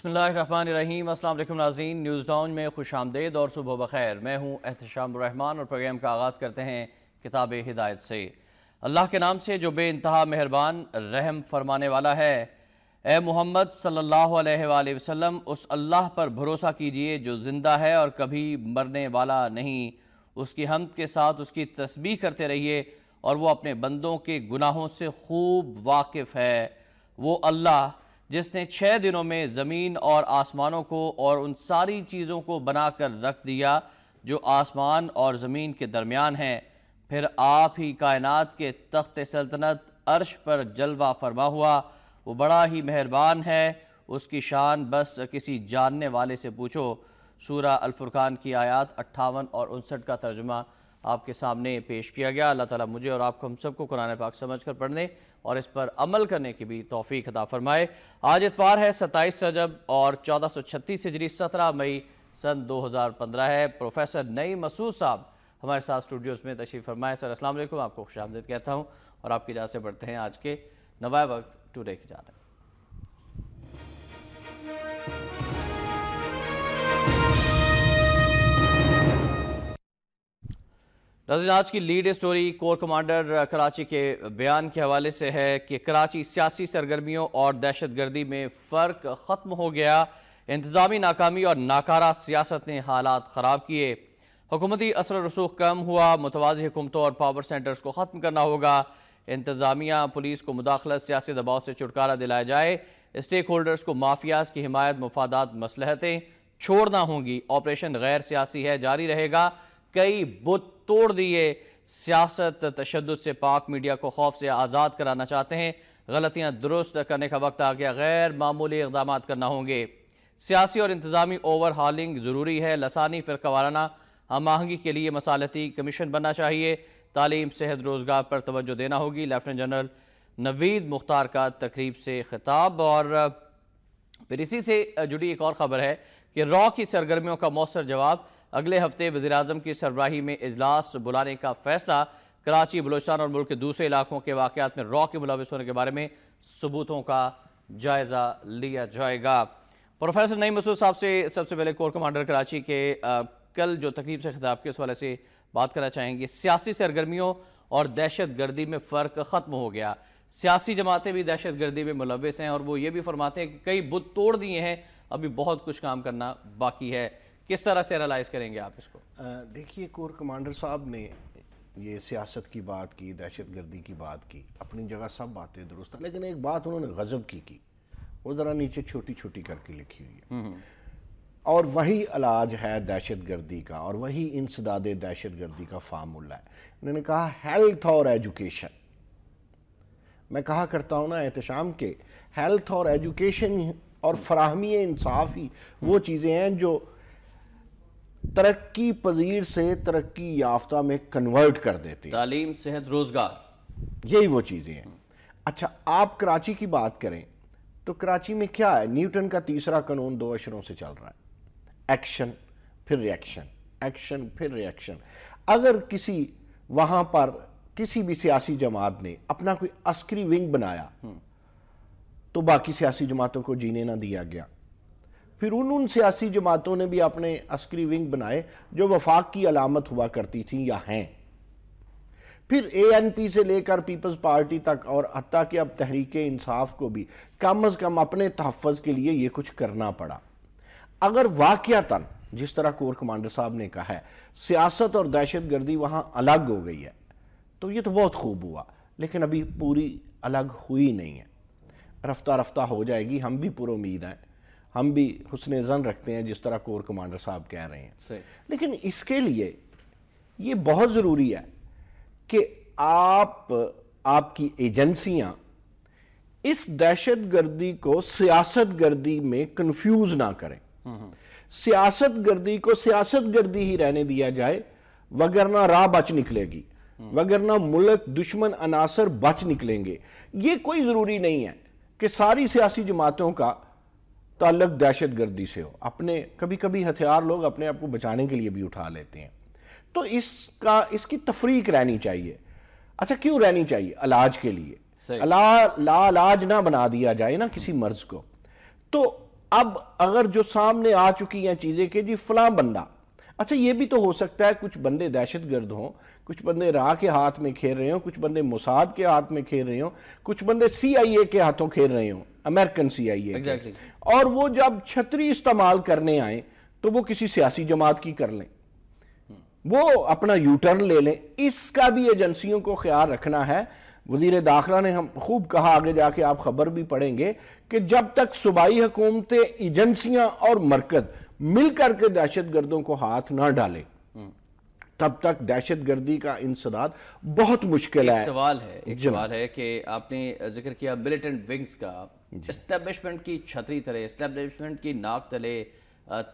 بسم اللہ الرحمن الرحیم۔ السلام علیکم ناظرین، نیوز ڈاؤن میں خوش آمدید اور صبح بخیر۔ میں ہوں احتشام الرحمن اور پروگرام کا آغاز کرتے ہیں کتاب ہدایت سے۔ اللہ کے نام سے جو بے انتہا مہربان رحم فرمانے والا ہے۔ اے محمد صلی اللہ علیہ وآلہ وسلم، اس اللہ پر بھروسہ کیجئے جو زندہ ہے اور کبھی مرنے والا نہیں۔ اس کی حمد کے ساتھ اس کی تسبیح کرتے رہیے اور وہ اپنے بندوں کے گناہوں سے خوب واقف ہے۔ وہ اللہ جس نے 6 دنوں میں زمین اور آسمانوں کو اور ان ساری چیزوں کو بنا کر رکھ دیا جو آسمان اور زمین کے درمیان ہیں، پھر آپ ہی کائنات کے تخت سلطنت عرش پر جلوہ فرما ہوا، وہ بڑا ہی مہربان ہے، اس کی شان بس کسی جاننے والے سے پوچھو۔ سورہ الفرقان کی آیات 58 اور 59 کا ترجمہ آپ کے سامنے پیش کیا گیا۔ اللہ تعالیٰ مجھے اور آپ کو ہم سب کو قرآن پاک سمجھ کر پڑھنے اور اس پر عمل کرنے کی بھی توفیق عطا فرمائے۔ آج اتوار ہے 27 رجب اور 1436 ہجری 17 مئی سن 2015 ہے۔ پروفیسر نعیم مسعود صاحب ہمارے ساتھ اسٹوڈیوز میں تشریف فرمائے۔ سر السلام علیکم، آپ کو خوش آمدید کہتا ہوں اور آپ کی اجازت سے بڑھتے ہیں آج کے نوائے وقت ٹوڈے کی جانب۔ ناظرین، آج کی lead story corps commander Karachi کے بیان کے حوالے سے ہے کہ کراچی سیاسی سرگرمیوں اور دہشت گردی میں فرق ختم ہو گیا، انتظامی ناکامی اور ناکارہ سیاست نے حالات خراب کیے، حکومتی اثر و رسوخ کم ہوا، متوازی حکومتوں اور پاور سینٹرز کو ختم کرنا ہوگا، انتظامیہ پولیس کو مداخلت سیاسی دباؤ سے چھٹکارا دلایا جائے، اسٹیک ہولڈرز کو مافیاز کی حمایت مفادات مصلحتیں چھوڑنا ہوں گی، آپریشن غیر سیاسی ہے جاری رہے گا، کئی بت توڑ دیے، سیاست تشدد سے پاک، میڈیا کو خوف سے آزاد کرانا چاہتے ہیں، غلطیاں درست کرنے کا وقت آ گیا، غیر معمولی اقدامات کرنا ہوں گے، سیاسی اور انتظامی اوور ہالنگ ضروری ہے، لسانی فرقہ وارانہ ہم آہنگی کے لیے مصالحتی کمیشن بننا چاہیے، تعلیم صحت روزگار پر توجہ دینا ہوگی۔ لیفٹیننٹ جنرل نوید مختار کا تقریب سے خطاب۔ اور پھر اسی سے جڑی ایک اور خبر ہے کہ را کی سرگرمیوں کا مؤثر جواب، اگلے ہفتے وزیراعظم کی سربراہی میں اجلاس بلانے کا فیصلہ، کراچی، بلوچستان اور ملک کے دوسرے علاقوں کے واقعات میں را کے ملوث ہونے کے بارے میں ثبوتوں کا جائزہ لیا جائے گا۔ پروفیسر نعیم مسعود صاحب سے سب سے پہلے کور کمانڈر کراچی کے کل جو تقریب سے خطاب کے اس حوالے سے بات کرنا چاہیں گے۔ سیاسی سرگرمیوں اور دہشت گردی میں فرق ختم ہو گیا، سیاسی جماعتیں بھی دہشت گردی میں ملوث ہیں اور وہ یہ بھی فرماتے ہیں کہ کئی بت توڑ دیے ہیں، ابھی بہت کچھ کام کرنا باقی ہے۔ کس طرح سے اینالائز کریں گے آپ اس کو؟ دیکھیے، کور کمانڈر صاحب نے یہ سیاست کی بات کی، دہشت گردی کی بات کی، اپنی جگہ سب باتیں درست ہیں، لیکن ایک بات انہوں نے غضب کی وہ ذرا نیچے چھوٹی چھوٹی کر کے لکھی ہوئی ہے، اور وہی علاج ہے دہشت گردی کا اور وہی انسداد دہشت گردی کا فارمولہ ہے۔ انہوں نے کہا ہیلتھ اور ایجوکیشن۔ میں کہا کرتا ہوں نا احتشام کے، ہیلتھ اور ایجوکیشن اور فراہمی انصاف ہی وہ چیزیں ہیں جو ترقی پذیر سے ترقی یافتہ میں کنورٹ کر دیتے ہیں۔ تعلیم صحت روزگار، یہی وہ چیزیں ہیں۔ اچھا، آپ کراچی کی بات کریں تو کراچی میں کیا ہے؟ نیوٹن کا تیسرا قانون 2 اشروں سے چل رہا ہے، ایکشن پھر ریئیکشن، ایکشن پھر ریئیکشن۔ اگر کسی وہاں پر کسی بھی سیاسی جماعت نے اپنا کوئی عسکری ونگ بنایا تو باقی سیاسی جماعتوں کو جینے نہ دیا گیا، پھر ان سیاسی جماعتوں نے بھی اپنے عسکری ونگ بنائے جو وفاق کی علامت ہوا کرتی تھیں یا ہیں، پھر اے این پی سے لے کر پیپلز پارٹی تک، اور حتیٰ کہ اب تحریک انصاف کو بھی کم از کم اپنے تحفظ کے لیے یہ کچھ کرنا پڑا۔ اگر واقعتاً جس طرح کور کمانڈر صاحب نے کہا ہے سیاست اور دہشت گردی وہاں الگ ہو گئی ہے تو یہ تو بہت خوب ہوا، لیکن ابھی پوری الگ ہوئی نہیں ہے، رفتہ رفتہ ہو جائے گی، ہم بھی پر امید ہیں، ہم بھی حسن ظن رکھتے ہیں جس طرح کور کمانڈر صاحب کہہ رہے ہیں۔ لیکن اس کے لیے یہ بہت ضروری ہے کہ آپ کی ایجنسیاں اس دہشت گردی کو سیاست گردی میں کنفیوز نہ کریں، سیاست گردی کو سیاست گردی ہی رہنے دیا جائے، وگرنہ راہ بچ نکلے گی، وگرنہ ملک دشمن عناصر بچ نکلیں گے۔ یہ کوئی ضروری نہیں ہے کہ ساری سیاسی جماعتوں کا تعلق دہشت گردی سے ہو، کبھی کبھی ہتھیار لوگ اپنے آپ کو بچانے کے لیے بھی اٹھا لیتے ہیں، تو اس کی تفریق رہنی چاہیے۔ اچھا، کیوں رہنی چاہیے؟ علاج کے لیے، لا علاج نہ بنا دیا جائے نا کسی مرض کو۔ تو اب اگر جو سامنے آ چکی ہیں چیزیں کہ جی فلاں بندہ، اچھا یہ بھی تو ہو سکتا ہے کچھ بندے دہشت گرد ہوں، کچھ بندے راہ کے ہاتھ میں کھیل رہے ہوں، کچھ بندے موساد کے ہاتھ میں کھیل رہے ہوں، کچھ بندے سی آئی اے کے ہاتھوں کھیل رہے ہوں، امریکن سی آئی اے کے، اور وہ جب چھتری استعمال کرنے آئیں تو وہ کسی سیاسی جماعت کی کر لیں، وہ اپنا یو ٹرن لے لیں۔ اس کا بھی ایجنسیوں کو خیال رکھنا ہے۔ وزیر داخلہ نے ہم خوب کہا، آگے جا کے آپ خبر بھی پڑھیں گے، کہ جب تک صوبائی حکومتیں، ایجنسیاں اور مرکز مل کر کے دہشت گردوں کو ہاتھ نہ ڈالیں تب تک دہشت گردی کا انسداد بہت مشکل ہے۔ ایک سوال ہے کہ آپ نے ذکر کیا ملیٹنٹ ونگز کا، اسٹیبلشمنٹ کی چھتری تلے، اسٹیبلشمنٹ کی ناک تلے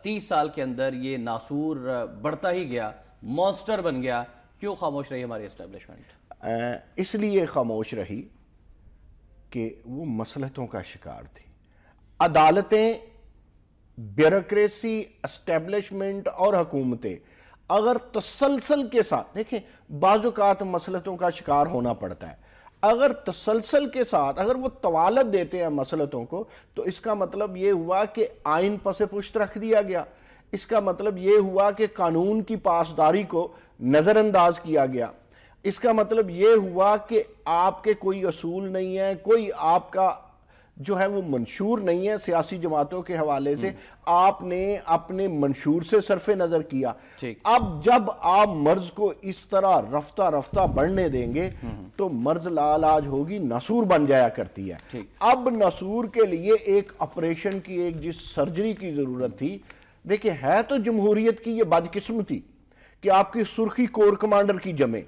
30 سال کے اندر یہ ناسور بڑھتا ہی گیا، مونسٹر بن گیا، کیوں خاموش رہی ہماری اسٹیبلشمنٹ؟ اس لیے خاموش رہی کہ وہ مصلحتوں کا شکار تھی۔ عدالتیں، بیوروکریسی، اسٹیبلشمنٹ اور حکومتیں اگر تسلسل کے ساتھ، دیکھیں بعض اوقات مصلحتوں کا شکار ہونا پڑتا ہے، اگر تسلسل کے ساتھ اگر وہ طوالت دیتے ہیں مصلحتوں کو، تو اس کا مطلب یہ ہوا کہ آئین پس پشت رکھ دیا گیا، اس کا مطلب یہ ہوا کہ قانون کی پاسداری کو نظر انداز کیا گیا، اس کا مطلب یہ ہوا کہ آپ کے کوئی اصول نہیں ہے، کوئی آپ کا جو ہے وہ منشور نہیں ہے سیاسی جماعتوں کے حوالے سے، آپ نے اپنے منشور سے صرف نظر کیا۔ اب جب آپ مرض کو اس طرح رفتہ رفتہ بڑھنے دیں گے تو مرض لاعلاج ہوگی، ناسور بن جایا کرتی ہے۔ اب ناسور کے لیے ایک آپریشن کی، ایک جس سرجری کی ضرورت تھی، دیکھیں ہے تو جمہوریت کی یہ بدقسمتی کہ آپ کی سرخی کور کمانڈر کی جمے،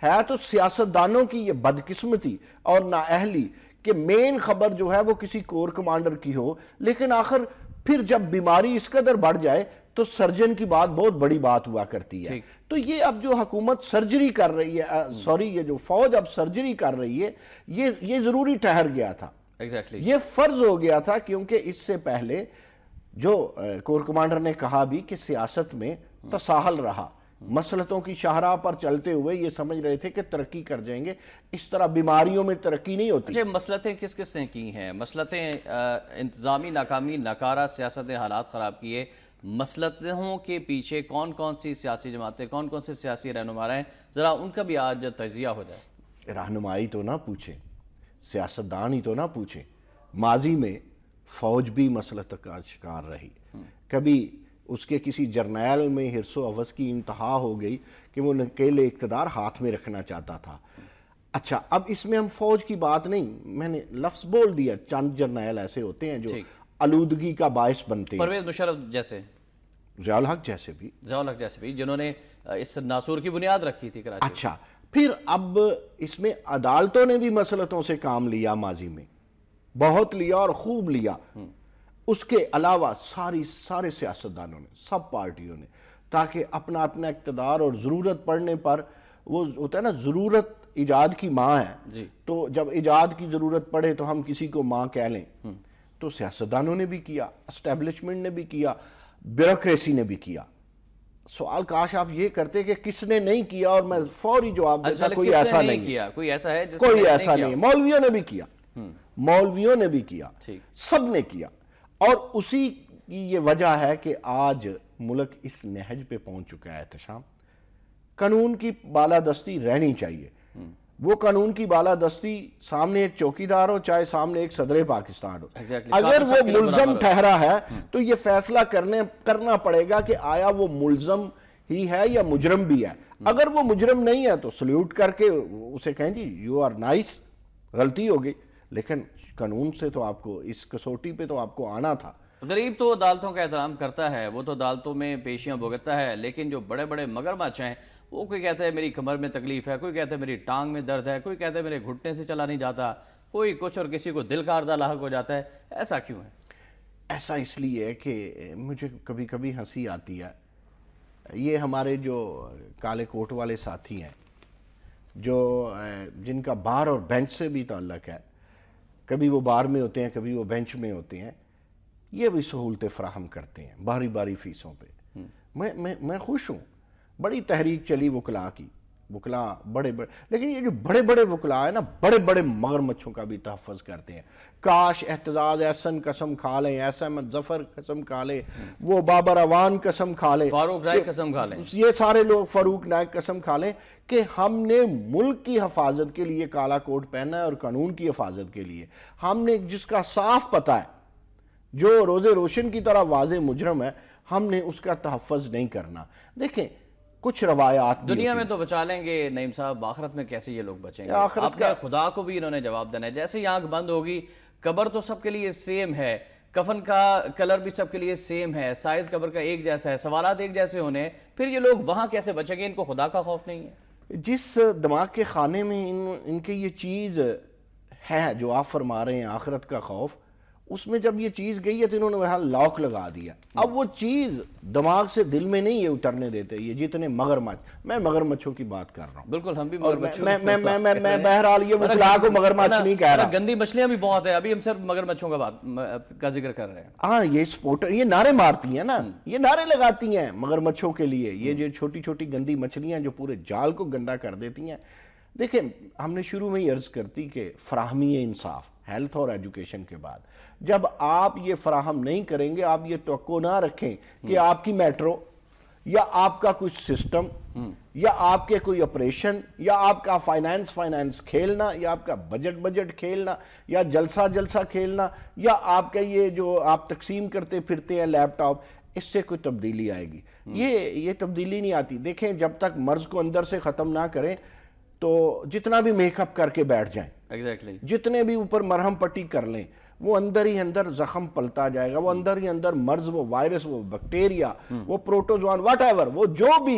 ہے تو سیاستدانوں کی یہ بدقسمتی اور نااہلی کہ مین خبر جو ہے وہ کسی کور کمانڈر کی ہو، لیکن آخر پھر جب بیماری اس قدر بڑھ جائے تو سرجن کی بات بہت بڑی بات ہوا کرتی ہے۔ تو یہ اب جو حکومت سرجری کر رہی ہے، یہ جو فوج اب سرجری کر رہی ہے، یہ ضروری ٹھہر گیا تھا، یہ فرض ہو گیا تھا، کیونکہ اس سے پہلے جو کور کمانڈر نے کہا بھی کہ سیاست میں تساہل رہا، مصلحتوں کی شاہراہ پر چلتے ہوئے یہ سمجھ رہے تھے کہ ترقی کر جائیں گے، اس طرح بیماریوں میں ترقی نہیں ہوتی۔ اچھا، مصلحتیں کس کس نے کی ہیں؟ مصلحتیں انتظامی ناکامی، ناکارہ سیاست، حالات خراب کیے، مصلحتوں کے پیچھے کون کون سی سیاسی جماعتیں، کون کون سے سیاسی رہنما ہیں، ذرا ان کا بھی آج تجزیہ ہو جائے۔ رہنمائی تو نہ پوچھیں، سیاستدان ہی تو نہ پوچھیں، ماضی میں فوج بھی مصلحت کا شکار رہی، کبھی اس کے کسی جرنیل میں حرص و حوث کی انتہا ہو گئی کہ وہ نکیل اقتدار ہاتھ میں رکھنا چاہتا تھا۔ اچھا، اب اس میں ہم فوج کی بات نہیں، میں نے لفظ بول دیا، چند جرنیل ایسے ہوتے ہیں جو آلودگی کا باعث بنتے ہیں، پرویز مشرف جیسے، ضیاء الحق جیسے بھی، جنہوں نے اس ناسور کی بنیاد رکھی تھی کراچی۔ اچھا، پھر اب اس میں عدالتوں نے بھی مصلحتوں سے کام لیا، ماضی میں بہت لیا اور خوب لیا۔ اس کے علاوہ سارے سیاستدانوں نے، سب پارٹیوں نے، تاکہ اپنا اقتدار، اور ضرورت پڑنے پر، وہ ہوتا ہے نا ضرورت ایجاد کی ماں ہے، تو جب ایجاد کی ضرورت پڑے تو ہم کسی کو ماں کہہ لیں، تو سیاستدانوں نے بھی کیا، اسٹیبلشمنٹ نے بھی کیا، بیوروکریسی نے بھی کیا۔ سوال کاش آپ یہ کرتے کہ کس نے نہیں کیا، اور میں فوری جواب دیتا کوئی ایسا نہیں کیا، کوئی ایسا ہے کوئی ایسا نہیں۔ مولویوں نے بھی کیا، مولویوں نے بھی کیا، سب نے کیا، اور اسی کی یہ وجہ ہے کہ آج ملک اس نہج پہ پہنچ چکا ہے احتشام۔ قانون کی بالادستی رہنی چاہیے، وہ قانون کی بالادستی سامنے ایک چوکیدار ہو، چاہے سامنے ایک صدر پاکستان ہو، اگر وہ ملزم ٹھہرا ہے تو یہ فیصلہ کرنا پڑے گا کہ آیا وہ ملزم ہی ہے یا مجرم بھی ہے۔ اگر وہ مجرم نہیں ہے تو سلیوٹ کر کے اسے کہیں جی یو آر نائس، غلطی ہو گئی، لیکن قانون سے تو آپ کو، اس کسوٹی پہ تو آپ کو آنا تھا۔ غریب تو عدالتوں کا احترام کرتا ہے، وہ تو عدالتوں میں پیشیاں بھگتتا ہے، لیکن جو بڑے بڑے مگرمچھ ہیں، وہ کوئی کہتا ہے میری کمر میں تکلیف ہے، کوئی کہتا ہے میری ٹانگ میں درد ہے، کوئی کہتا ہے میرے گھٹنے سے چلا نہیں جاتا، کوئی کچھ، اور کسی کو دل کا عارضہ لاحق ہو جاتا ہے۔ ایسا کیوں ہے؟ ایسا اس لیے ہے کہ مجھے کبھی کبھی ہنسی آتی ہے، یہ ہمارے جو کالے کوٹ والے ساتھی ہیں، جو جن کا بار اور بینچ سے بھی تعلق ہے، کبھی وہ بار میں ہوتے ہیں، کبھی وہ بینچ میں ہوتے ہیں، یہ بھی سہولتیں فراہم کرتے ہیں باری باری فیسوں پہ۔ میں خوش ہوں، بڑی تحریک چلی وکلاء کی، وکلا بڑے بڑے، لیکن یہ جو بڑے بڑے وکلا ہے نا، بڑے بڑے مگرمچھوں کا بھی تحفظ کرتے ہیں. کاش احتجاج احسن قسم کھا لیں، ایس احمد ظفر قسم کھا لیں، وہ بابر اوان قسم کھا لیں، فاروق نائک قسم کھا لیں، یہ سارے لوگ فاروق نائک قسم کھا لیں کہ ہم نے ملک کی حفاظت کے لیے کالا کوٹ پہنا ہے اور قانون کی حفاظت کے لیے. ہم نے جس کا صاف پتہ ہے، جو روز روشن کی طرح واضح مجرم ہے، ہم نے اس کا تحفظ نہیں کرنا. دیکھیں کچھ روایات دنیا میں تو بچا لیں گے نعیم صاحب، آخرت میں کیسے یہ لوگ بچیں گے؟ اپنے خدا کو بھی انہوں نے جواب دینا ہے. جیسے ہی آنکھ بند ہوگی، قبر تو سب کے لیے سیم ہے، کفن کا کلر بھی سب کے لیے سیم ہے، سائز قبر کا ایک جیسا ہے، سوالات ایک جیسے ہونے ہیں، پھر یہ لوگ وہاں کیسے بچیں گے؟ ان کو خدا کا خوف نہیں ہے؟ جس دماغ کے خانے میں ان کے یہ چیز ہے جو آپ فرما رہے ہیں آخرت کا خوف، اس میں جب یہ چیز گئی ہے تو انہوں نے وہاں لاک لگا دیا. اب وہ چیز دماغ سے دل میں نہیں یہ اترنے دیتے. یہ جتنے مگرمچھ، میں مگرمچھوں کی بات کر رہا ہوں، بالکل ہم بھی مگرمچھوں میں بہرحال یہ وکلا کو مگرمچھ نہیں کہہ رہا. گندی مچھلیاں بھی بہت ہیں، ابھی ہم صرف مگرمچھوں کا ذکر کر رہے ہیں. ہاں یہ سپورٹر، یہ نعرے مارتی ہیں نا، یہ نعرے لگاتی ہیں مگرمچھوں کے لیے. یہ جو چھوٹی چھوٹی گندی مچھلیاں جو پورے جال کو گندا کر دیتی ہیں. دیکھیں ہم نے شروع میں ہی عرض کرتی کہ فراہمی انصاف ہیلتھ اور ایجوکیشن کے بعد جب آپ یہ فراہم نہیں کریں گے، آپ یہ توقع نہ رکھیں کہ آپ کی میٹرو یا آپ کا کوئی سسٹم یا آپ کے کوئی آپریشن یا آپ کا فائنانس کھیلنا یا آپ کا بجٹ کھیلنا یا جلسہ کھیلنا یا آپ کا یہ جو آپ تقسیم کرتے پھرتے ہیں لیپ ٹاپ، اس سے کوئی تبدیلی آئے گی. یہ تبدیلی نہیں آتی. دیکھیں جب تک مرض کو اندر سے ختم نہ کریں تو جتنا بھی میک اپ کر کے بیٹھ جائیں، جتنے بھی اوپر مرہم پٹی کر لیں، وہ اندر ہی اندر زخم پلتا جائے گا. وہ اندر ہی اندر مرض، وہ وائرس، وہ بیکٹیریا، وہ پروٹوزوان، واٹ ایور، وہ جو بھی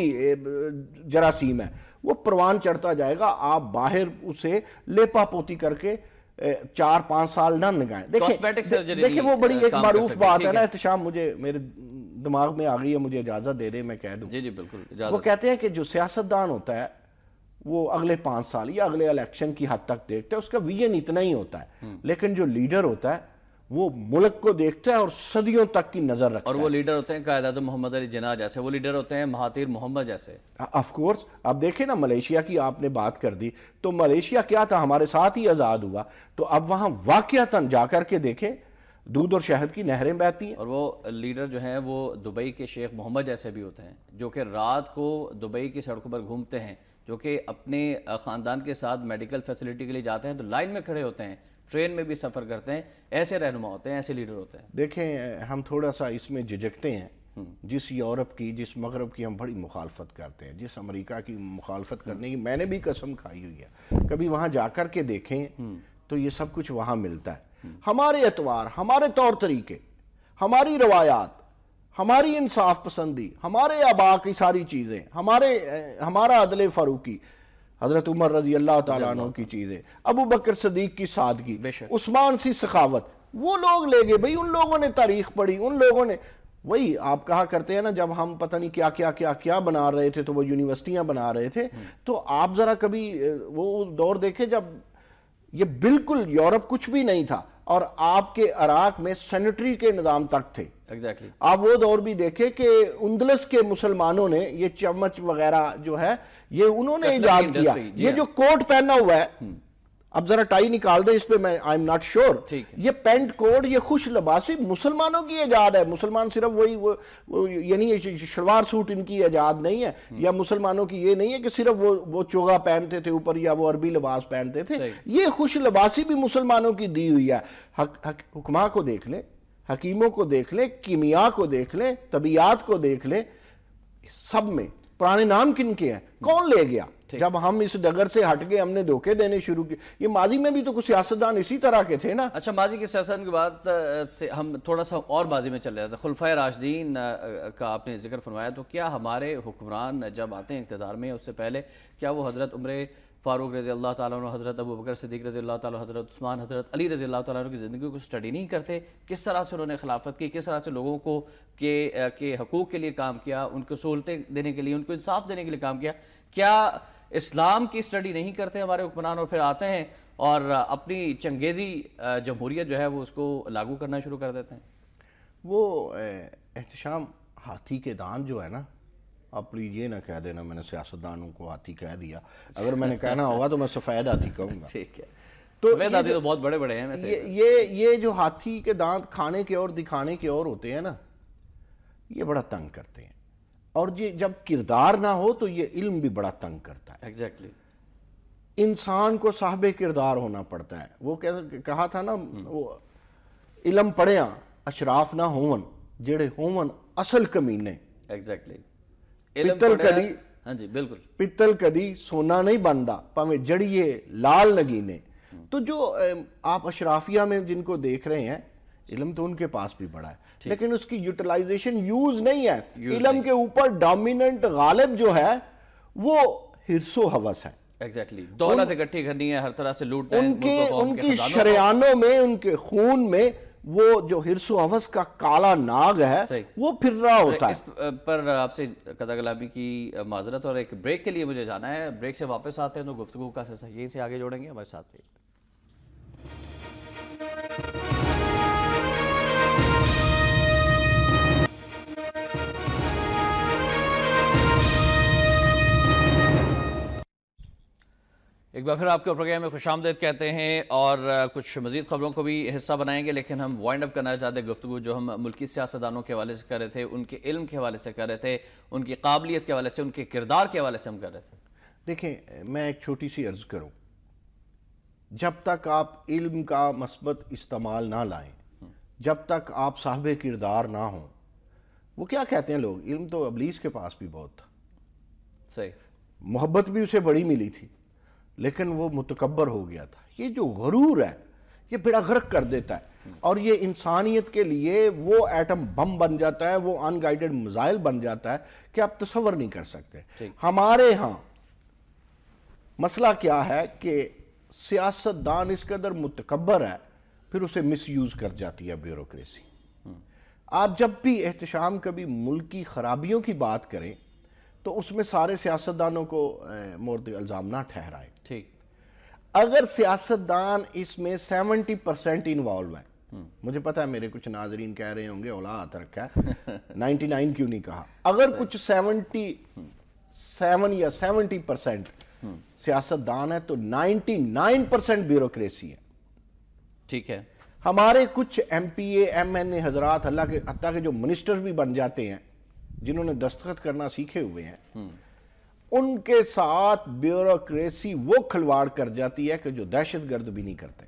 جراثیم ہے، وہ پروان چڑھتا جائے گا. آپ باہر اسے لیپا پوتی کر کے 4-5 سال نہ نگائیں. دیکھیں وہ بڑی ایک معروف بات ہے نا احتشام، مجھے میرے دماغ میں آ گئی ہے، مجھے اجازت دے دے میں کہہ دوں. جی بالکل. وہ کہتے ہیں کہ جو سیاستدان ہوتا ہے وہ اگلے 5 سال یا اگلے الیکشن کی حد تک دیکھتا ہے، اس کا ویژن اتنا ہی ہوتا ہے. لیکن جو لیڈر ہوتا ہے وہ ملک کو دیکھتا ہے اور صدیوں تک کی نظر رکھتا ہے. اور وہ لیڈر ہوتے ہیں قائد اعظم محمد علی جناح جیسے، وہ لیڈر ہوتے ہیں مہاتیر محمد جیسے. Of course. اب دیکھیں نا ملیشیا کی آپ نے بات کر دی، تو ملیشیا کیا تھا، ہمارے ساتھ ہی آزاد ہوا، تو اب وہاں واقعتاً جا کر کے دیکھیں دودھ اور شہد کی نہریں بہتی ہیں. اور وہ لیڈر جو ہیں وہ دبئی کے شیخ محمد جیسے بھی ہوتے ہیں، جو کہ رات کو دبئی کی سڑکوں پر گھومتے ہیں، جو کہ اپنے خاندان کے ساتھ میڈیکل فیسلٹی کے لیے جاتے ہیں تو لائن میں کھڑے ہوتے ہیں، ٹرین میں بھی سفر کرتے ہیں. ایسے رہنما ہوتے ہیں، ایسے لیڈر ہوتے ہیں. دیکھیں ہم تھوڑا سا اس میں جھجکتے ہیں. جس یورپ کی، جس مغرب کی ہم بڑی مخالفت کرتے ہیں، جس امریکہ کی مخالفت کرنے کی میں نے بھی قسم کھائی ہوئی ہے، کبھی وہاں جا کر کے دیکھیں تو یہ سب کچھ وہاں ملتا ہے. ہمارے اطوار، ہمارے طور طریقے، ہماری روایات، ہماری انصاف پسندی، ہمارے آبا کی ساری چیزیں، ہمارا عدل فاروقی، حضرت عمر رضی اللہ تعالیٰ عنہ کی چیزیں، ابو بکر صدیق کی سادگی، عثمان سی سخاوت، وہ لوگ لے گئے. بھئی ان لوگوں نے تاریخ پڑھی، ان لوگوں نے، وہی آپ کہا کرتے ہیں نا جب ہم پتہ نہیں کیا بنا رہے تھے تو وہ یونیورسٹیاں بنا رہے تھے، تو آپ ذرا کبھی وہ دور دیکھیں جب یہ بالکل یورپ کچھ بھی نہیں تھا اور آپ کے عراق میں سینیٹری کے نظام تک تھے. آپ وہ دور بھی دیکھیں کہ اندلس کے مسلمانوں نے یہ چمچ وغیرہ جو ہے یہ انہوں نے ایجاد کیا. یہ جو کوٹ پہنا ہوا ہے، اب ذرا ٹائی نکال دیں اس پہ، میں آئی ایم ناٹ شور، یہ پینٹ کوٹ، یہ خوش لباسی مسلمانوں کی ایجاد ہے. مسلمان صرف وہی یعنی شلوار سوٹ ان کی ایجاد نہیں ہے، یا مسلمانوں کی یہ نہیں ہے کہ صرف وہ چوگا پہنتے تھے اوپر یا وہ عربی لباس پہنتے تھے. یہ خوش لباسی بھی مسلمانوں کی دی ہوئی ہے. حکماں کو دیکھ لیں، حکیموں کو دیکھ لیں، کیمیا کو دیکھ لیں، طبیعات کو دیکھ لیں، سب میں پرانے نام کن کے ہیں، کون لے گیا؟ جب ہم اس ڈگر سے ہٹ گئے، ہم نے دھوکے دینے شروع کی. یہ ماضی میں بھی تو کچھ سیاستدان اسی طرح کے تھے نا. اچھا، ماضی کی سیاست کی بات سے ہم تھوڑا سا اور ماضی میں چل رہے تھے. خلفائے راشدین کا آپ نے ذکر فرمایا، تو کیا ہمارے حکمران جب آتے ہیں اقتدار میں، اس سے پہلے کیا وہ حضرت عمر فاروق رضی اللہ تعالیٰ عنہ، حضرت ابو بکر صدیق رضی اللہ تعالیٰ، حضرت عثمان، حضرت علی رضی اللہ تعالیٰ عنہ کی زندگی کو اسٹڈی نہیں کرتے؟ کس طرح سے انہوں نے خلافت کی، کس طرح سے لوگوں کو کے حقوق کے لیے کام کیا، ان کو سہولتیں دینے کے لیے، ان کو انصاف دینے کے لیے کام کیا؟ کیا اسلام کی اسٹڈی نہیں کرتے ہمارے حکمران اور پھر آتے ہیں اور اپنی چنگیزی جمہوریت جو ہے وہ اس کو لاگو کرنا شروع کر دیتے ہیں؟ وہ احتشام ہاتھی کے دان جو ہے نا، آپ پلیز یہ نہ کہہ دینا میں نے سیاستدانوں کو ہاتھی کہہ دیا، اگر میں نے کہنا ہوگا تو میں سفید ہاتھی کہوں گا. ٹھیک ہے. تو سفید ہاتھی تو بہت بڑے بڑے ہیں ویسے. یہ جو ہاتھی کے دانت کھانے کے اور دکھانے کے اور ہوتے ہیں نا، یہ بڑا تنگ کرتے ہیں. اور یہ جب کردار نہ ہو تو یہ علم بھی بڑا تنگ کرتا ہے. ایگزیکٹلی. انسان کو صاحب کردار ہونا پڑتا ہے. وہ کہا تھا نا، وہ علم پڑھیاں اشراف نہ ہون جڑے ہون اصل کمینے. ایگزیکٹلی. پتل کدی، ہاں جی بالکل، پتل کدی سونا نہیں بندا پاویں جڑیے لال نگینے. تو جو آپ اشرافیہ میں جن کو دیکھ رہے ہیں، علم تو ان کے پاس بھی بڑا ہے، لیکن اس کی یوٹیلائزیشن یوز نہیں ہے. علم کے اوپر ڈومیننٹ غالب جو ہے وہ حرص و ہوس ہے. ایگزیکٹلی. دولت اکٹھی کرنی ہے، ہر طرح سے لوٹنا ہے. ان کی شریانوں میں، ان کے خون میں وہ جو حرص و ہوس کا کالا ناگ ہے وہ پھر رہا ہوتا ہے. اس پر آپ سے قطع کلامی کی معذرت، اور ایک بریک کے لیے مجھے جانا ہے. بریک سے واپس آتے ہیں تو گفتگو کا سلسلہ یہیں سے آگے جوڑیں گے. ہمارے ساتھ رہیے. ایک بار پھر آپ کے پروگرام میں خوش آمدید کہتے ہیں، اور کچھ مزید خبروں کو بھی حصہ بنائیں گے، لیکن ہم وائنڈ اپ کرنا چاہتے ہیں گفتگو جو ہم ملکی سیاستدانوں کے حوالے سے کر رہے تھے، ان کے علم کے حوالے سے کر رہے تھے، ان کی قابلیت کے حوالے سے، ان کے کردار کے حوالے سے ہم کر رہے تھے. دیکھیں، میں ایک چھوٹی سی عرض کروں، جب تک آپ علم کا مثبت استعمال نہ لائیں، جب تک آپ صاحب کردار نہ ہوں، وہ کیا کہتے ہیں لوگ، علم تو ابلیس کے پاس بھی بہت تھا. صحیح. محبت بھی اسے بڑی ملی تھی لیکن وہ متکبر ہو گیا تھا. یہ جو غرور ہے یہ بیڑا غرق کر دیتا ہے، اور یہ انسانیت کے لیے وہ ایٹم بم بن جاتا ہے، وہ ان گائیڈڈ میزائل بن جاتا ہے کہ آپ تصور نہیں کر سکتے. ہمارے ہاں مسئلہ کیا ہے کہ سیاستدان اس قدر متکبر ہے، پھر اسے مس یوز کر جاتی ہے بیوروکریسی. آپ جب بھی احتشام کبھی ملکی خرابیوں کی بات کریں تو اس میں سارے سیاستدانوں کو مورد الزام نہ ٹھہرائے. ٹھیک. اگر سیاستدان اس میں 70% انوالو ہیں، مجھے پتا ہے میرے کچھ ناظرین کہہ رہے ہوں گے اولا ہاتھ رکھا ہے 99 کیوں نہیں کہا. اگر کچھ 77 یا 70% سیاستدان ہے تو 99% بیوروکریسی ہے. ٹھیک ہے. ہمارے کچھ M P A M N A حضرات، اللہ کے حتیٰ کہ جو منسٹر بھی بن جاتے ہیں، جنہوں نے دستخط کرنا سیکھے ہوئے ہیں، ان کے ساتھ بیوروکریسی وہ کھلواڑ کر جاتی ہے کہ جو دہشت گرد بھی نہیں کرتے.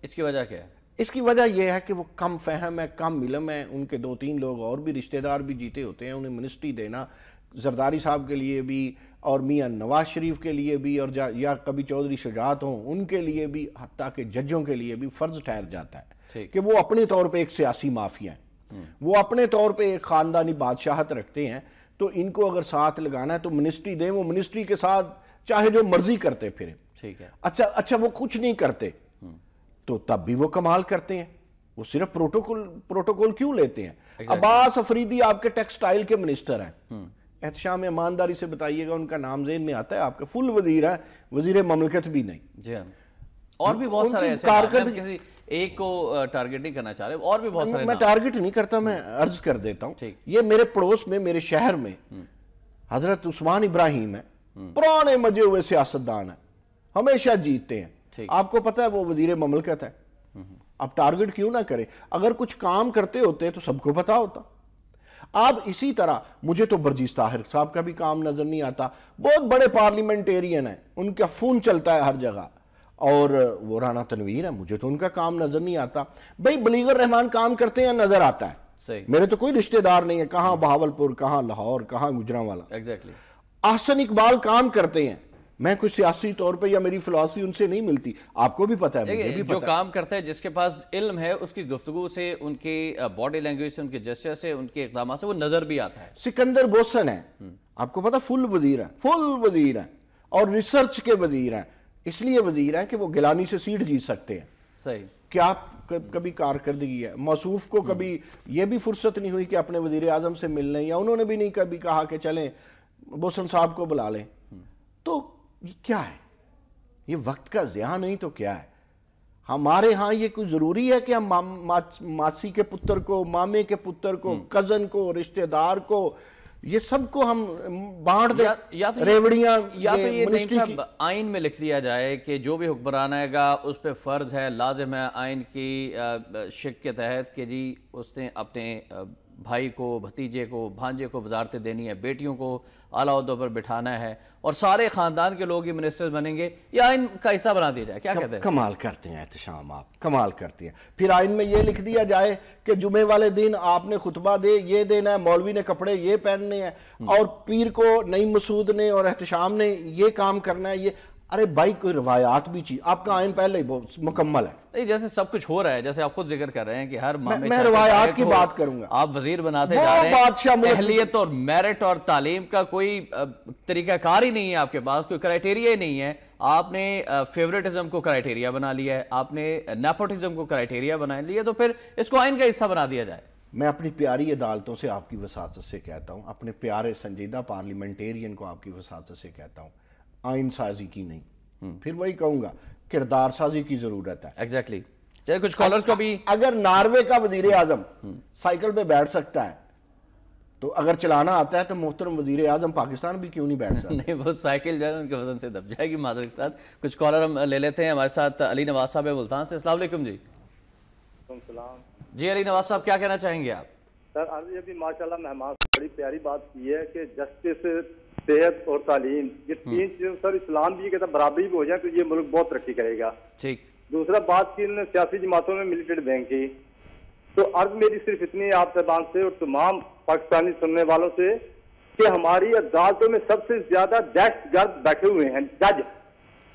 اس کی وجہ کیا ہے؟ اس کی وجہ یہ ہے کہ وہ کم فہم ہے، کم علم ہے. ان کے 2-3 لوگ اور بھی رشتہ دار بھی جیتے ہوتے ہیں، انہیں منسٹری دینا زرداری صاحب کے لیے بھی اور میاں نواز شریف کے لیے بھی، اور یا کبھی چودھری شجاعت ہوں ان کے لیے بھی، حتیٰ کہ ججوں کے لیے بھی فرض ٹھہر جاتا ہے کہ وہ اپنے طور پہ ایک سیاسی مافیا ہیں، وہ اپنے طور پہ ایک خاندانی بادشاہت رکھتے ہیں. تو ان کو اگر ساتھ لگانا ہے تو منسٹری دیں، وہ منسٹری کے ساتھ چاہے جو مرضی کرتے پھریں. ٹھیک ہے. اچھا وہ کچھ نہیں کرتے تو تب بھی وہ کمال کرتے ہیں. وہ صرف پروٹوکول کیوں لیتے ہیں؟ عباس افریدی آپ کے ٹیکسٹائل کے منسٹر ہیں. احتشام ایمانداری سے بتائیے گا ان کا نام ذہن میں آتا ہے آپ کا؟ فل وزیر ہے، وزیر مملکت بھی نہیں. جی ہاں. اور بھی بہت سارے ایسے، ایک کو ٹارگٹ نہیں کرنا چاہ رہے، اور بھی بہت سارے. میں ٹارگٹ نہیں کرتا، میں عرض کر دیتا ہوں. یہ میرے پڑوس میں، میرے شہر میں حضرت عثمان ابراہیم ہے، پرانے مجے ہوئے سیاستدان ہیں، ہمیشہ جیتتے ہیں. آپ کو پتہ ہے وہ وزیر مملکت ہے. آپ ٹارگٹ کیوں نہ کریں؟ اگر کچھ کام کرتے ہوتے تو سب کو پتا ہوتا. آپ اسی طرح، مجھے تو برجیز طاہر صاحب کا بھی کام نظر نہیں آتا. بہت بڑے پارلیمنٹیرین ہیں، ان کا فون چلتا ہے ہر جگہ. اور وہ رانا تنویر ہے، مجھے تو ان کا کام نظر نہیں آتا. بھئی بلیغ الرحمان کام کرتے ہیں نظر آتا ہے. میرے تو کوئی رشتہ دار نہیں ہے، کہاں بہاولپور، کہاں لاہور، کہاں گجرانوالا. ایگزیکٹلی. احسن اقبال کام کرتے ہیں. میں کوئی سیاسی طور پہ یا میری فلسفی ان سے نہیں ملتی، آپ کو بھی پتا ہے، مجھے بھی پتا ہے. جو کام کرتا ہے، جس کے پاس علم ہے، اس کی گفتگو سے، ان کی باڈی لینگویج سے، ان کے جسچر سے، ان کے اقدامات سے وہ نظر بھی آتا ہے. سکندر بوسن ہے، آپ کو پتا فل وزیر ہے، فل وزیر ہے، اور ریسرچ کے وزیر ہیں. اس لیے وزیر ہیں کہ وہ گیلانی سے سیٹ جیت سکتے ہیں. صحیح. کیا کبھی کارکردگی ہے؟ موصوف کو کبھی یہ بھی فرصت نہیں ہوئی کہ اپنے وزیر اعظم سے مل لیں، یا انہوں نے بھی نہیں کبھی کہا کہ چلیں بوسن صاحب کو بلا لیں. تو یہ کیا ہے؟ یہ وقت کا ضیاع نہیں تو کیا ہے؟ ہمارے ہاں یہ کوئی ضروری ہے کہ ہم ماسی کے پتر کو، مامے کے پتر کو، کزن کو، رشتہ دار کو یہ سب کو ہم بانٹ دیں ریوڑیاں. یا تو یہ نعیم صاحب آئین میں لکھ دیا جائے کہ جو بھی حکمران آئے گا اس پہ فرض ہے، لازم ہے آئین کی شق کے تحت کہ جی اس نے اپنے بھائی کو، بھتیجے کو، بھانجے کو وزارتیں دینی ہے، بیٹیوں کو اعلیٰ عہدوں پر بٹھانا ہے اور سارے خاندان کے لوگ ہی منسٹر بنیں گے، یہ آئین کا حصہ بنا دیا جائے. کیا کہتے ہیں؟ کمال کرتے ہیں احتشام، آپ کمال کرتے ہیں. پھر آئین میں یہ لکھ دیا جائے کہ جمعے والے دن آپ نے خطبہ یہ دینا ہے، مولوی نے کپڑے یہ پہننے ہیں، اور پیر کو نعیم مسعود نے اور احتشام نے یہ کام کرنا ہے. یہ ارے بھائی کوئی روایات بھی چاہیے. آپ کا آئین پہلے ہی مکمل ہے. نہیں، جیسے سب کچھ ہو رہا ہے، جیسے آپ خود ذکر کر رہے ہیں کہ ہر معاملے میں روایات کی بات کروں گا. آپ وزیر بناتے جا رہے ہیں، اہلیت اور میرٹ اور تعلیم کا کوئی طریقہ کار ہی نہیں ہے آپ کے پاس، کوئی کرائیٹیریا ہی نہیں ہے. آپ نے فیوریٹزم کو کرائیٹیریا بنا لیا ہے، آپ نے نیپوٹزم کو کرائیٹیریا بنا لیا، تو پھر اس کو آئین کا حصہ بنا دیا جائے. میں اپنی پیاری عدالتوں سے آپ کی وساطت سے کہتا ہوں، اپنے پیارے سنجیدہ پارلیمنٹیرین کو آپ کی وساطت سے کہتا ہوں، آئین سازی کی نہیں، پھر وہی کہوں گا کردار سازی کی ضرورت ہے. ایگزیکٹلی. چلے کچھ کالرز کو بھی، اگر ناروے کا وزیر اعظم سائیکل پہ بیٹھ سکتا ہے تو اگر چلانا آتا ہے تو محترم وزیر اعظم پاکستان بھی کیوں نہیں بیٹھ سکتا؟ نہیں، وہ سائیکل جو ہے ان کے وزن سے دب جائے گی. معذرت کے ساتھ کچھ کالر ہم لے لیتے ہیں. ہمارے ساتھ علی نواز صاحب ہے ملتان سے. السلام علیکم. جی السلام. جی علی نواز صاحب، کیا کہنا چاہیں گے آپ؟ سر آج یہ بھی ماشاءاللہ مہمان بڑی پیاری بات کی ہے کہ جسٹس، صحت اور تعلیم، یہ تین چیزیں سر اسلام بھی کہتا برابری بھی ہو جائے تو یہ ملک بہت ترقی کرے گا. ٹھیک. دوسرا بات کی سیاسی جماعتوں میں ملیٹنٹ بینک کی، تو عرض میری صرف اتنی ہے آپ صاحبان سے اور تمام پاکستانی سننے والوں سے کہ ہماری عدالتوں میں سب سے زیادہ دہشت گرد بیٹھے ہوئے ہیں، جج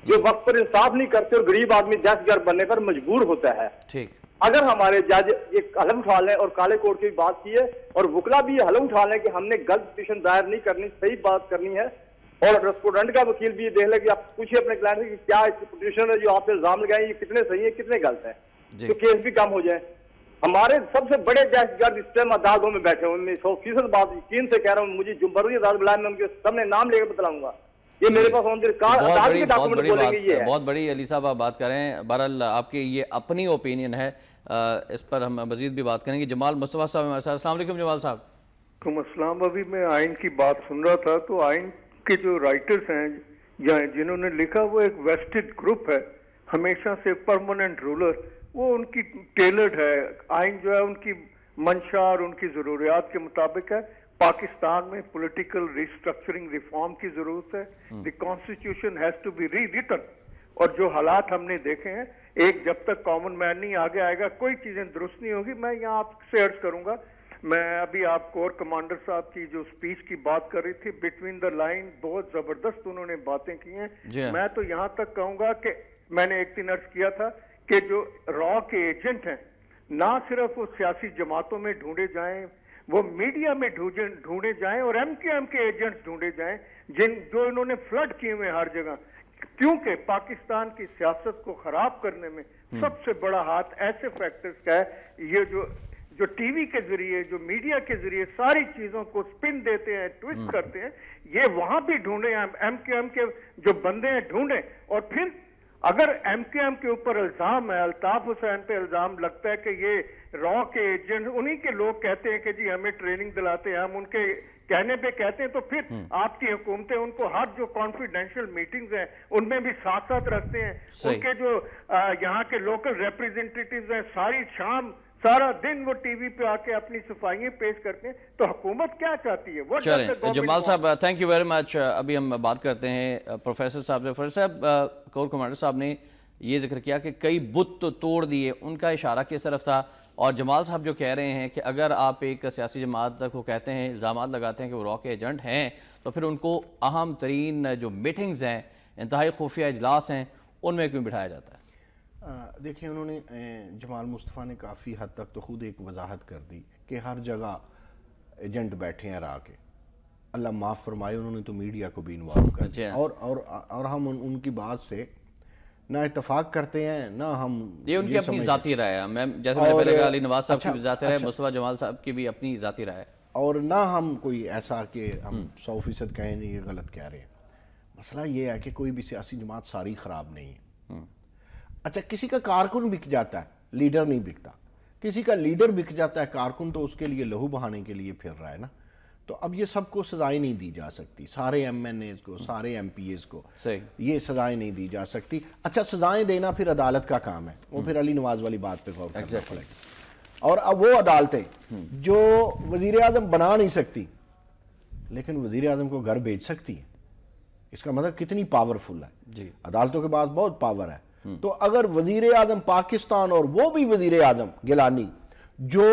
جو وقت پر انصاف نہیں کرتے اور غریب آدمی دہشت گرد بننے پر مجبور ہوتا ہے. ٹھیک. اگر ہمارے جج ایک حلف اٹھا لیں اور کالے کوٹ کی بات کی ہے اور وکلا بھی یہ حلف اٹھا لیں کہ ہم نے غلط پٹیشن دائر نہیں کرنی، صحیح بات کرنی ہے، اور ریسپونڈنٹ کا وکیل بھی یہ دیکھ لے کہ آپ پوچھیے اپنے کلائنٹ سے کہ کیا پٹیشن ہے جو آپ نے الزام لگائے یہ کتنے صحیح ہیں کتنے غلط ہیں، تو کیس بھی کم ہو جائے. ہمارے سب سے بڑے دہشت گرد اس ٹائم عدالتوں میں بیٹھے ہوئے، میں 100% بات یقین سے کہہ رہا ہوں، مجھے جو بروی عدالت بلائے میں ان کے سامنے نام لے کے بتلاؤں گا. یہ میرے پاس عدالت کے ڈاکومنٹ بولیں گے. یہ بہت بڑی علی صاحب آپ بات کریں. بہرحال آپ کی یہ اپنی اوپینین ہے، اس پر ہم مزید بھی بات کریں گے. جمال مصطفیٰ صاحب ہمارے ساتھ. السلام علیکم جمال صاحب. وعلیکم السلام. ابھی میں آئین کی بات سن رہا تھا تو آئین کے جو رائٹرز ہیں جنہوں نے لکھا وہ ایک ویسٹڈ گروپ ہے، ہمیشہ سے پرماننٹ رولر، وہ ان کی ٹیلرڈ ہے. آئین جو ہے ان کی منشا اور ان کی ضروریات کے مطابق ہے. پاکستان میں پولیٹیکل ریسٹرکچرنگ ریفارم کی ضرورت ہے. The constitution has to be rewritten. اور جو حالات ہم نے دیکھے ہیں، ایک جب تک کامن مین نہیں آگے آئے گا کوئی چیزیں درست نہیں ہوگی. میں یہاں آپ سے عرض کروں گا، میں ابھی آپ کور کمانڈر صاحب کی جو سپیچ کی بات کر رہی تھی، بٹوین دا لائن بہت زبردست انہوں نے باتیں کی ہیں. میں تو یہاں تک کہوں گا کہ میں نے ایک دن عرض کیا تھا کہ جو را کے ایجنٹ ہیں نہ صرف وہ سیاسی جماعتوں میں ڈھونڈے جائیں، وہ میڈیا میں ڈھونڈے جائیں اور ایم کے ایجنٹ ڈھونڈے جائیں جو انہوں نے فلڈ کیے ہوئے ہر جگہ. کیونکہ پاکستان کی سیاست کو خراب کرنے میں سب سے بڑا ہاتھ ایسے فیکٹرز کا ہے. یہ جو ٹی وی کے ذریعے، جو میڈیا کے ذریعے ساری چیزوں کو سپن دیتے ہیں، ٹویسٹ کرتے ہیں، یہ وہاں بھی ڈھونڈے. ایم کے جو بندے ہیں ڈھونڈے. اور پھر اگر ایم کے اوپر الزام ہے، الطاف حسین پہ الزام لگتا ہے کہ یہ را کے ایجنٹ، انہی کے لوگ کہتے ہیں کہ جی ہمیں ٹریننگ دلاتے ہیں، ہم ان کے کہنے پہ کہتے ہیں، تو پھر آپ کی حکومتیں ان کو ہر جو کانفیڈینشیل میٹنگز ہیں ان میں بھی ساتھ ساتھ رکھتے ہیں. ان کے جو یہاں کے لوکل ریپریزنٹیٹیوز ہیں ساری شام سارا دن وہ ٹی وی پہ آ کے اپنی صفائیاں پیش کرتے ہیں. تو حکومت کیا چاہتی ہے وہ؟ چلیں جمال صاحب، تھینک یو ویری مچ. ابھی ہم بات کرتے ہیں پروفیسر صاحب سے. پروفیسر صاحب، کور کمانڈر صاحب نے یہ ذکر کیا کہ کئی بت تو توڑ دیے، ان کا اشارہ کس طرف تھا؟ اور جمال صاحب جو کہہ رہے ہیں کہ اگر آپ ایک سیاسی جماعت کو کہتے ہیں، الزامات لگاتے ہیں کہ وہ را کے ایجنٹ ہیں، تو پھر ان کو اہم ترین جو میٹنگز ہیں، انتہائی خفیہ اجلاس ہیں، ان میں کیوں بٹھایا جاتا ہے؟ دیکھیں، انہوں نے جمال مصطفیٰ نے کافی حد تک تو خود ایک وضاحت کر دی کہ ہر جگہ ایجنٹ بیٹھے ہیں را کے. اللہ معاف فرمائے، انہوں نے تو میڈیا کو بھی انوالو کر دیا. اور ہم ان کی بات سے نہ اتفاق کرتے ہیں، نہ ہم یہ ان کی اپنی ذاتی رائے ہے. میں جیسے میں نے پہلے کہا، علی نواز صاحب کی بھی ذاتی رائے، مصطفیٰ جمال صاحب کی بھی اپنی ذاتی رائے ہے. اور نہ ہم کوئی ایسا کہ ہم 100% کہیں نہیں یہ غلط کہہ رہے ہیں. مسئلہ یہ ہے کہ کوئی بھی سیاسی جماعت ساری خراب نہیں ہے. اچھا، کسی کا کارکن بک جاتا ہے، لیڈر نہیں بکتا. کسی کا لیڈر بک جاتا ہے، کارکن تو اس کے لیے لہو بہانے کے لیے پھر رہا ہے نا. تو اب یہ سب کو سزائیں نہیں دی جا سکتی، سارے ایم این ایز کو، سارے ایم پی ایز کو یہ سزائیں نہیں دی جا سکتی۔ اچھا سزائیں دینا پھر عدالت کا کام ہے، وہ پھر علی نواز والی بات پہ غور کرنا پڑے گا۔ اور اب وہ عدالتیں جو وزیر اعظم بنا نہیں سکتی لیکن وزیر اعظم کو گھر بھیج سکتی ہیں، اس کا مطلب کتنی پاورفل ہے۔ عدالتوں کے پاس بہت پاور ہے۔ تو اگر وزیر اعظم پاکستان، اور وہ بھی وزیر اعظم گیلانی جو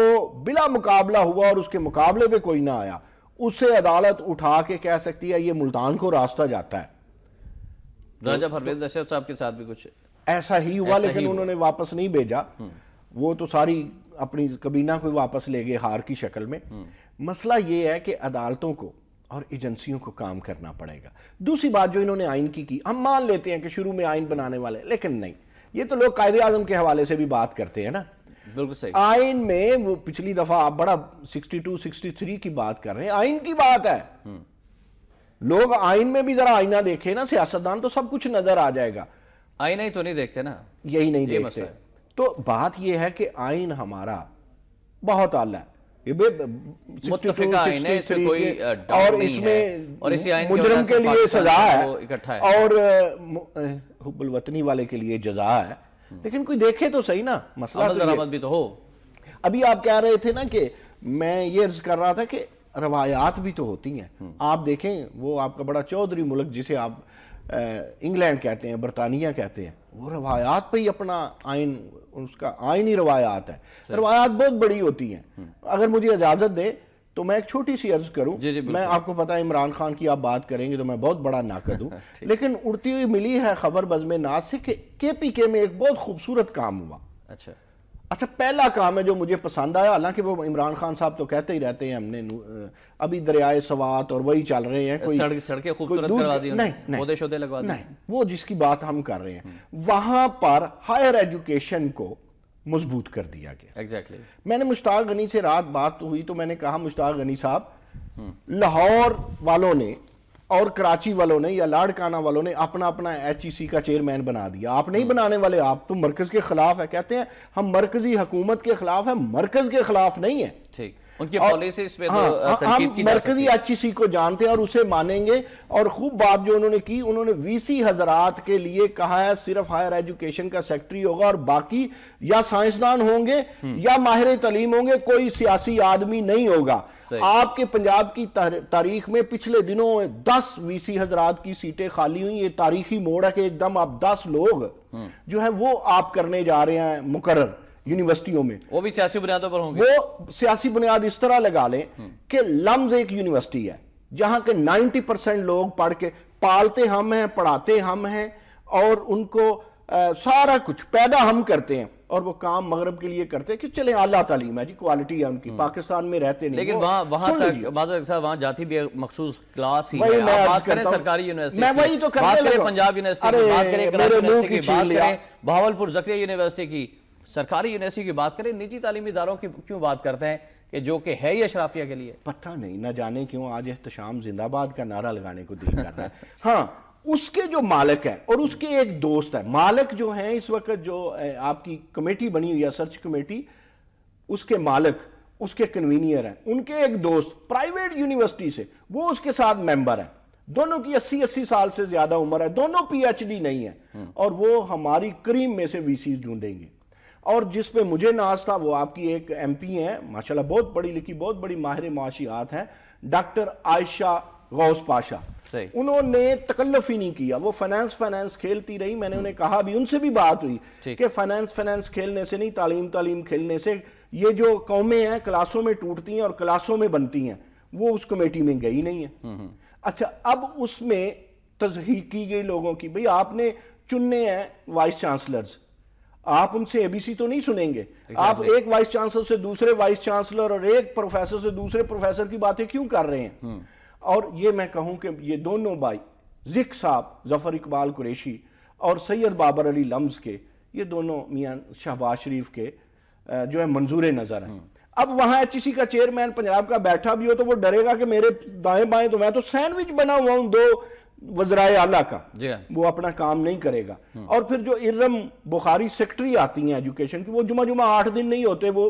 بلا مقابلہ ہوا اور اس کے مقابلے پہ کوئی نہ آیا، اسے عدالت اٹھا کے کہہ سکتی ہے یہ ملتان کو راستہ جاتا ہے۔ راجہ پرویز اشرف صاحب کے ساتھ بھی کچھ ایسا ہی ہوا، لیکن انہوں نے واپس نہیں بھیجا، وہ تو ساری اپنی کابینہ کو واپس لے گئے ہار کی شکل میں۔ مسئلہ یہ ہے کہ عدالتوں کو اور ایجنسیوں کو کام کرنا پڑے گا۔ دوسری بات جو انہوں نے آئین کی ہم مان لیتے ہیں کہ شروع میں آئین بنانے والے، لیکن نہیں، یہ تو لوگ قائد اعظم کے حوالے سے بھی بات کرتے ہیں نا۔ بالکل صحیح۔ آئین میں وہ پچھلی دفعہ آپ بڑا 62 63 کی بات کر رہے ہیں، آئین کی بات ہے۔ لوگ آئین میں بھی ذرا آئینہ دیکھیں نا، سیاستدان تو سب کچھ نظر آ جائے گا، آئینہ ہی تو نہیں دیکھتے نا، یہی نہیں دیکھتے۔ تو بات یہ ہے کہ آئین ہمارا بہت اعلیٰ ہے، متفقہ آئین ہے، اس میں کوئی ڈاؤٹ نہیں ہے، اور اسی آئین مجرم کے لیے سزا ہے اور حب الوطنی والے کے لیے جزا ہے، لیکن کوئی دیکھے تو صحیح نا مسئلہ۔ عمل درآمد بھی تو ہو۔ ابھی آپ کہہ رہے تھے نا کہ میں یہ عرض کر رہا تھا کہ روایات بھی تو ہوتی ہیں۔ آپ دیکھیں وہ آپ کا بڑا چودھری ملک جسے آپ انگلینڈ کہتے ہیں، برطانیہ کہتے ہیں، وہ روایات پہ ہی اپنا آئین، اس کا آئینی روایات ہے، روایات بہت بڑی ہوتی ہیں۔ اگر مجھے اجازت دے تو میں ایک چھوٹی سی عرض کروں، میں آپ کو پتا ہے عمران خان کی آپ بات کریں گے تو میں بہت بڑا ناقد ہوں، لیکن اڑتی ہوئی ملی ہے خبر بزم ناز سے کہ کے پی کے میں ایک بہت خوبصورت کام ہوا۔ اچھا پہلا کام ہے جو مجھے پسند آیا، حالانکہ وہ عمران خان صاحب تو کہتے ہی رہتے ہیں ہم نے ابھی دریائے سوات اور وہی چل رہے ہیں، کوئی سڑکیں خوبصورت کروا دی، پودے شودے لگوا دی، نہیں، وہ جس کی بات ہم کر رہے ہیں وہاں پر ہائر ایجوکیشن کو مضبوط کر دیا گیا۔ ایگزیکٹلی۔ میں نے مشتاق غنی سے رات بات ہوئی تو میں نے کہا مشتاق غنی صاحب، لاہور والوں نے اور کراچی والوں نے یا لاڑکانہ والوں نے اپنا اپنا ایچ ای سی کا چیئرمین بنا دیا، آپ نہیں بنانے والے، آپ تو مرکز کے خلاف ہے۔ کہتے ہیں ہم مرکزی حکومت کے خلاف ہیں، مرکز کے خلاف نہیں ہے، ٹھیک، ان کی پالیسیز پہ ہم مرکزی ایچ ای سی کو جانتے ہیں اور اسے مانیں گے۔ اور خوب بات جو انہوں نے کی، انہوں نے وی سی حضرات کے لیے کہا ہے صرف ہائر ایجوکیشن کا سیکٹری ہوگا اور باقی یا سائنسدان ہوں گے یا ماہر تعلیم ہوں گے، کوئی سیاسی آدمی نہیں ہوگا۔ آپ کے پنجاب کی تاریخ میں پچھلے دنوں 10 وی سی حضرات کی سیٹیں خالی ہوئی، یہ تاریخی موڑ ہے کہ ایک دم آپ 10 لوگ جو ہیں وہ آپ کرنے جا رہے ہیں مقرر یونیورسٹیوں میں، وہ بھی سیاسی بنیادوں پر ہوں گے۔ وہ سیاسی بنیاد اس طرح لگا لیں کہ لمز ایک یونیورسٹی ہے جہاں کے 90% لوگ پڑھ کے پالتے ہم ہیں، پڑھاتے ہم ہیں اور ان کو سارا کچھ پیدا ہم کرتے ہیں، اور وہ کام مغرب کے لیے کرتے ہیں کہ چلیں اعلیٰ تعلیم ہے جی، کوالٹی ہے ان کی، پاکستان میں رہتے نہیں، لیکن وہاں تک معذرت صاحب وہاں جاتی بھی مخصوص کلاس ہی ہے۔ آپ بات کریں سرکاری یونیورسٹی میں وہی تو بات کریں پنجاب یونیورسٹی کی، بات کریں کراچی یونیورسٹی کی، بات کریں بہاولپور زکریا یونیورسٹی کی، سرکاری یونیورسٹی کی بات کریں، نجی تعلیمی اداروں کی کیوں بات کرتے ہیں کہ جو کہ ہے ہی اشرافیہ کے لیے؟ پتہ نہیں، نہ جانے کیوں آج احتشام زندہ باد کا نعرہ لگانے کو دل کر رہا ہے۔ ہاں اس کے جو مالک ہے اور اس کے ایک دوست ہے، مالک جو ہیں اس وقت جو آپ کی کمیٹی بنی ہوئی ہے سرچ کمیٹی، اس کے مالک، اس کے کنوینئر ہیں، ان کے ایک دوست پرائیویٹ یونیورسٹی سے، وہ اس کے ساتھ ممبر ہیں، دونوں کی 80 سال سے زیادہ عمر ہے، دونوں پی ایچ ڈی نہیں ہیں، اور وہ ہماری کریم میں سے وی سی ڈھونڈیں گے۔ اور جس پہ مجھے ناز تھا وہ آپ کی ایک ایم پی ہیں ماشاءاللہ، بہت پڑھی لکھی، بہت بڑی ماہر معاشیات ہیں، ڈاکٹر عائشہ غوث پاشا، انہوں نے تکلف ہی نہیں کیا، وہ فائنانس کھیلتی رہی۔ میں نے انہیں کہا بھی، ان سے بھی بات ہوئی کہ فائنانس کھیلنے سے نہیں، تعلیم کھیلنے سے، یہ جو قومیں ہیں کلاسوں میں ٹوٹتی ہیں اور کلاسوں میں بنتی ہیں، وہ اس کمیٹی میں گئی نہیں ہے۔ اچھا اب اس میں تصحیح کی گئی لوگوں کی، بھئی آپ نے چننے ہیں وائس چانسلرز، آپ ان سے اے بی سی تو نہیں سنیں گے، آپ ایک وائس چانسلر سے دوسرے وائس چانسلر اور ایک پروفیسر سے دوسرے پروفیسر کی باتیں کیوں کر رہے ہیں؟ اور یہ میں کہوں کہ یہ دونوں بھائی ذک صاحب ظفر اقبال قریشی اور سید بابر علی لمز کے، یہ دونوں میاں شہباز شریف کے جو ہے منظور نظر ہیں۔ اب وہاں ایچ ای سی کا چیئرمین پنجاب کا بیٹھا بھی ہو تو وہ ڈرے گا کہ میرے دائیں بائیں تو میں تو سینڈوچ بنا ہوا ہوں دو وزرائے اعلیٰ کا، وہ اپنا کام نہیں کرے گا۔ اور پھر جو ارم بخاری سیکٹری آتی ہیں ایجوکیشن کی، وہ جمعہ 8 دن نہیں ہوتے، وہ